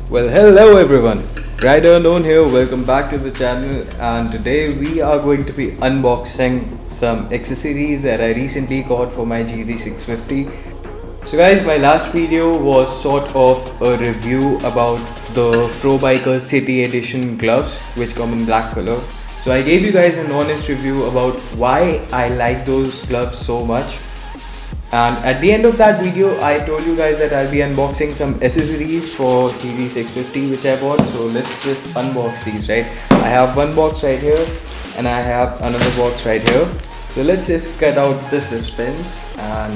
Well, hello everyone, Rider Unknown here, welcome back to the channel, and today we are going to be unboxing some accessories that I recently got for my GD650. So guys, my last video was sort of a review about the Pro Biker City Edition gloves which come in black color. So I gave you guys an honest review about why I like those gloves so much. And at the end of that video, I told you guys that I'll be unboxing some accessories for GD650 which I bought. So let's just unbox these, right? I have one box right here and I have another box right here. So let's just cut out the suspense and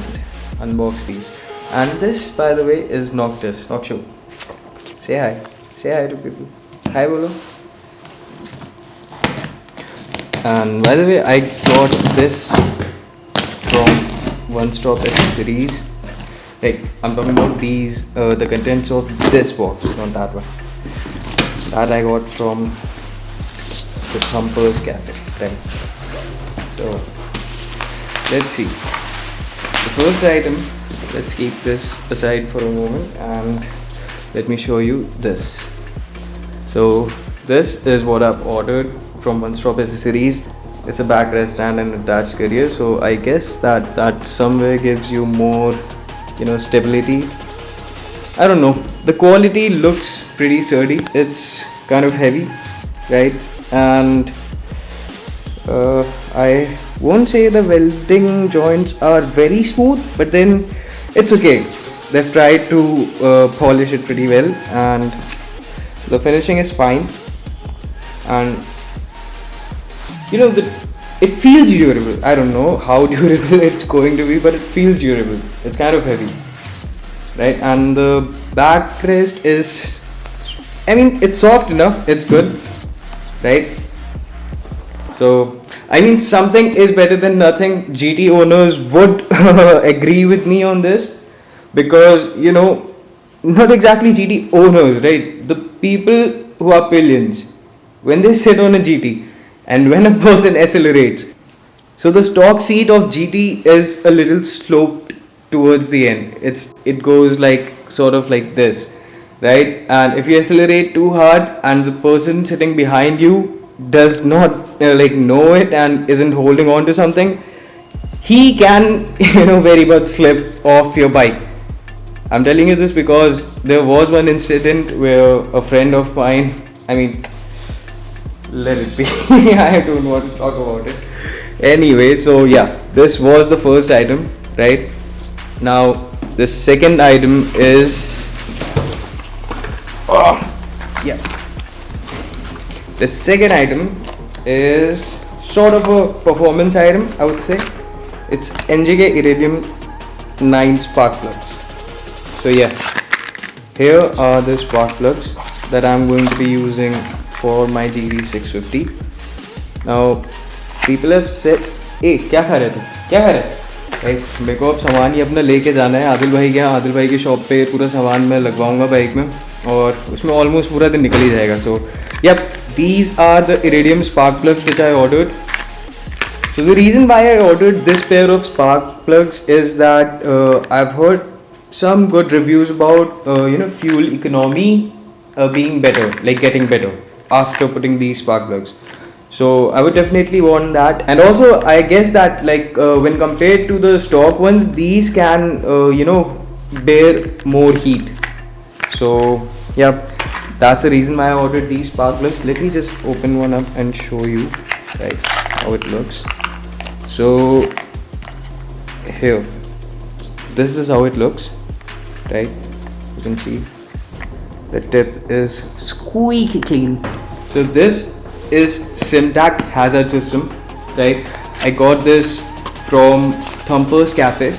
unbox these. And this, by the way, is Noctis. Nokshu, say hi. Say hi to people. Hi, bolo. And by the way, I got this from One Stop Accessories. Like, I'm talking about these, the contents of this box, not that one. That I got from the Thumper's cafe, right? So, let's see. The first item, let's keep this aside for a moment and let me show you this. So, this is what I've ordered from One Stop Accessories. It's a backrest and an attached carrier, so I guess that somewhere gives you more, stability. I don't know. The quality looks pretty sturdy. It's kind of heavy, right? And I won't say the welding joints are very smooth, but then it's okay. They've tried to polish it pretty well, and the finishing is fine. And it feels durable. I don't know how durable it's going to be, but it feels durable. It's kind of heavy, right? And the backrest is, it's soft enough. It's good, right? So, something is better than nothing. GT owners would agree with me on this because, not exactly GT owners, right? The people who are pillions, when they sit on a GT, and when a person accelerates, so the stock seat of GT is a little sloped towards the end. It goes sort of like this, right? And if you accelerate too hard and the person sitting behind you does not know it and isn't holding on to something, he can very much slip off your bike. I'm telling you this because there was one incident where a friend of mine, let it be. I don't want to talk about it. Anyway, so yeah, this was the first item, right? Now, the second item is the second item is sort of a performance item, I would say. It's HJG Iridium 9 spark plugs. So yeah, here are the spark plugs that I'm going to be using for my GD650. Now, people have said, "Hey, क्या खा रहे थे? मेरे को अब सामान ही अपना लेके जाना है। आदिल भाई की शॉप पे पूरा सामान मैं लगवाऊंगा बाइक में और उसमें ऑलमोस्ट पूरा दिन निकल ही जाएगा." So, yep, these are the Iridium spark plugs which I ordered. So the reason why I ordered this pair of spark plugs is that I've heard some good reviews about fuel economy being better, getting better after putting these spark plugs. So I would definitely want that. And also I guess that when compared to the stock ones, these can bear more heat. So yeah, that's the reason why I ordered these spark plugs. Let me just open one up and show you how it looks. So here, this is how it looks, right? You can see the tip is squeaky clean. So this is Simtac hazard system, right? I got this from Thumper's cafe.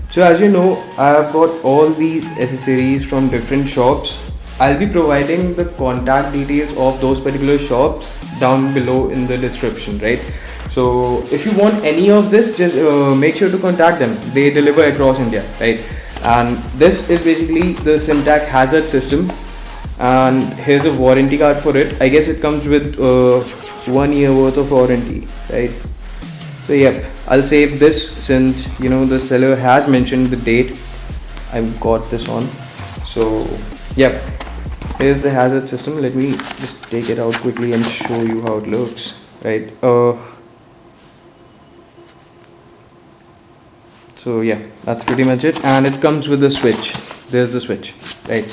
So as you know, I have got all these accessories from different shops. I'll be providing the contact details of those particular shops down below in the description, right? So if you want any of this, just make sure to contact them. They deliver across India, right? And this is basically the Simtac hazard system, and here's a warranty card for it. I guess it comes with 1 year worth of warranty, right? So yep, I'll save this since the seller has mentioned the date I've got this on. So Yep, here's the hazard system. Let me just take it out quickly and show you how it looks. Right. So yeah, that's pretty much it, and it comes with a switch. There's the switch, right?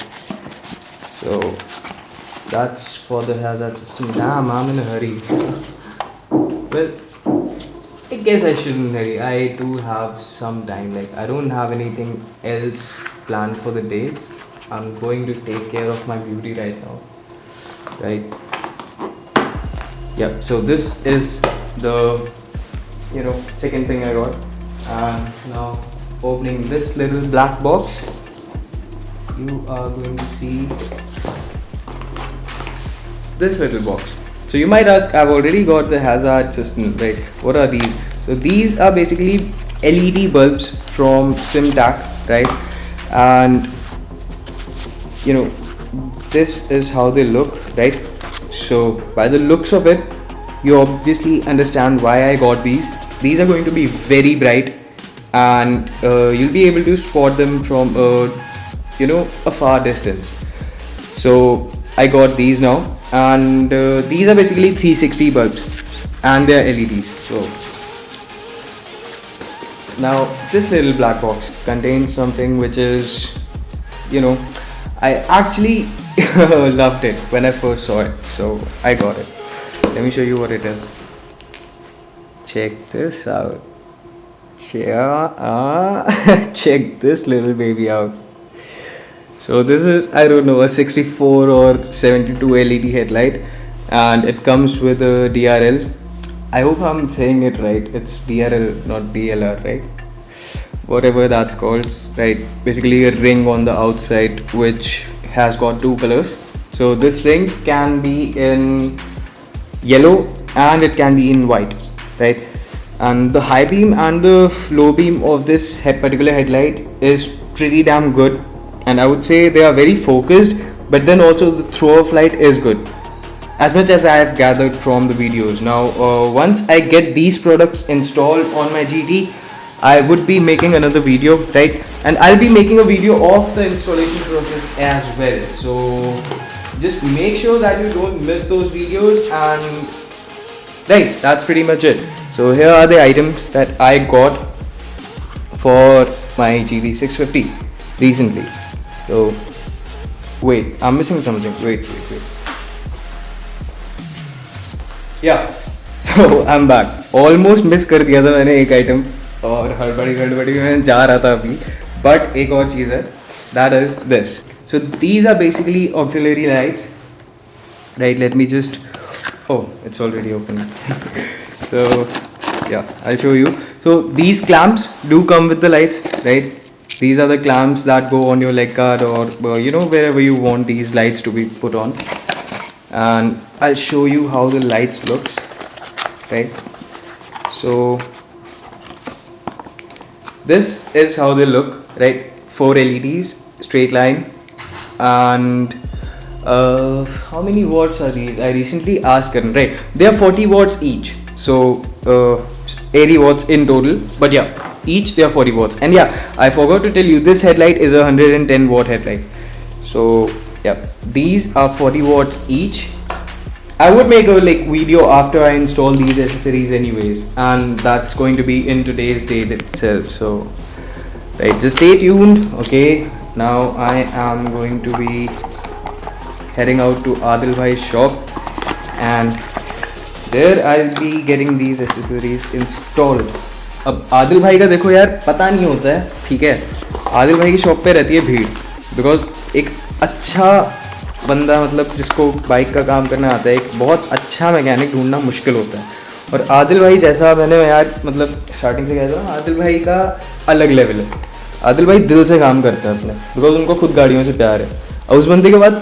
So that's for the hazard system. Damn, I'm in a hurry. Well, I guess I shouldn't hurry. I do have some time. Like, I don't have anything else planned for the day. I'm going to take care of my beauty right now, right? Yep. So this is the second thing I got, and now opening this little black box, you are going to see this little box. So you might ask, I've already got the hazard system, right? What are these? So these are basically LED bulbs from Simtac, right? And this is how they look, right? So by the looks of it, you obviously understand why I got these. These are going to be very bright, and you'll be able to spot them from a far distance. So I got these now, and these are basically 360 bulbs, and they're LEDs. So now this little black box contains something which is, I actually loved it when I first saw it, so I got it. Let me show you what it is. Check this out. Check this little baby out. So this is, I don't know, a 64 or 72 LED headlight, and it comes with a DRL. I hope I'm saying it right. It's DRL, not DLR, right? Whatever that's called, right? Basically a ring on the outside which has got two colors. So this ring can be in yellow and it can be in white, right? And the high beam and the low beam of this particular headlight is pretty damn good, and I would say they are very focused, but then also the throw of light is good, as much as I have gathered from the videos. Now once I get these products installed on my GT, I would be making another video, right? And I'll be making a video of the installation process as well, so just make sure that you don't miss those videos. And right, that's pretty much it. So here are the items that I got for my GT650 recently. So wait, I'm missing something. Wait. Yeah, so I'm back. Almost miss कर दिया था मैंने एक item, और हड़बड़ी में जा रहा था अभी, but एक और चीज़ है, that is this. So these are basically auxiliary lights, right? Let me just, oh, it's already open. So yeah, I'll show you. So these clamps do come with the lights, right? These are the clamps that go on your leg guard, or wherever you want these lights to be put on. And I'll show you how the lights looks, right? So this is how they look, right? 4 LEDs, straight line, and how many watts are these? I recently asked Karan, right? They are 40 watts each, so 80 watts in total, but yeah, each they are 40 watts. And yeah, I forgot to tell you, this headlight is a 110 watt headlight. So yeah, these are 40 watts each. I would make a video after I install these accessories anyways, and that's going to be in today's date itself. So right, just stay tuned. Okay, now I am going to be heading out to Adil Bhai's shop, and there I'll be getting these accessories installed. अब आदिल भाई का देखो यार, पता नहीं होता है, ठीक है? आदिल भाई की शॉप पे रहती है भीड़, बिकॉज एक अच्छा बंदा, मतलब जिसको बाइक का काम करना आता है, एक बहुत अच्छा मैकेनिक ढूंढना मुश्किल होता है. और आदिल भाई जैसा मैंने यार मतलब स्टार्टिंग से कहता हूँ, आदिल भाई का अलग लेवल है. आदिल भाई दिल से काम करते हैं अपने, बिकॉज उनको खुद गाड़ियों से प्यार है. और उस बंदे के बाद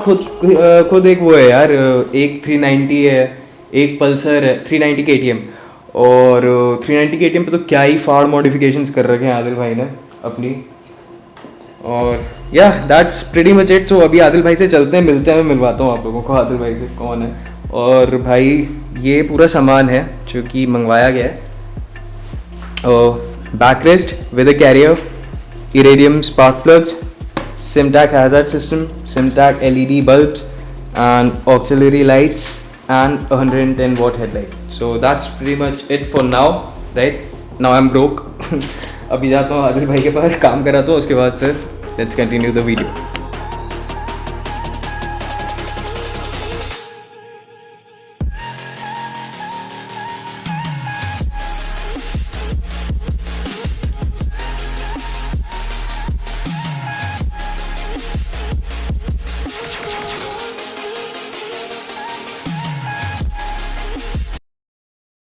खुद एक वो है यार, एक 390 है, एक पल्सर है 390 KTM, और 390 KTM पे तो क्या ही फाड़ मॉडिफिकेशंस कर रखे हैं आदिल भाई ने अपनी. और या दैट्स प्रीटी मच इट. सो अभी आदिल भाई से चलते हैं, मिलते हैं, मैं मिलवाता हूँ आप लोगों को आदिल भाई से कौन है. और भाई ये पूरा सामान है जो कि मंगवाया गया है. Backrest with a carrier, Iridium spark plugs, Simtac hazard system, Simtac LED bulbs, and auxiliary lights, and 110 watt headlight. So that's pretty much it for now, right? Now I'm broke. अभी जाता हूँ आदिल भाई के पास, काम कराता हूँ, उसके बाद फिर let's continue the video.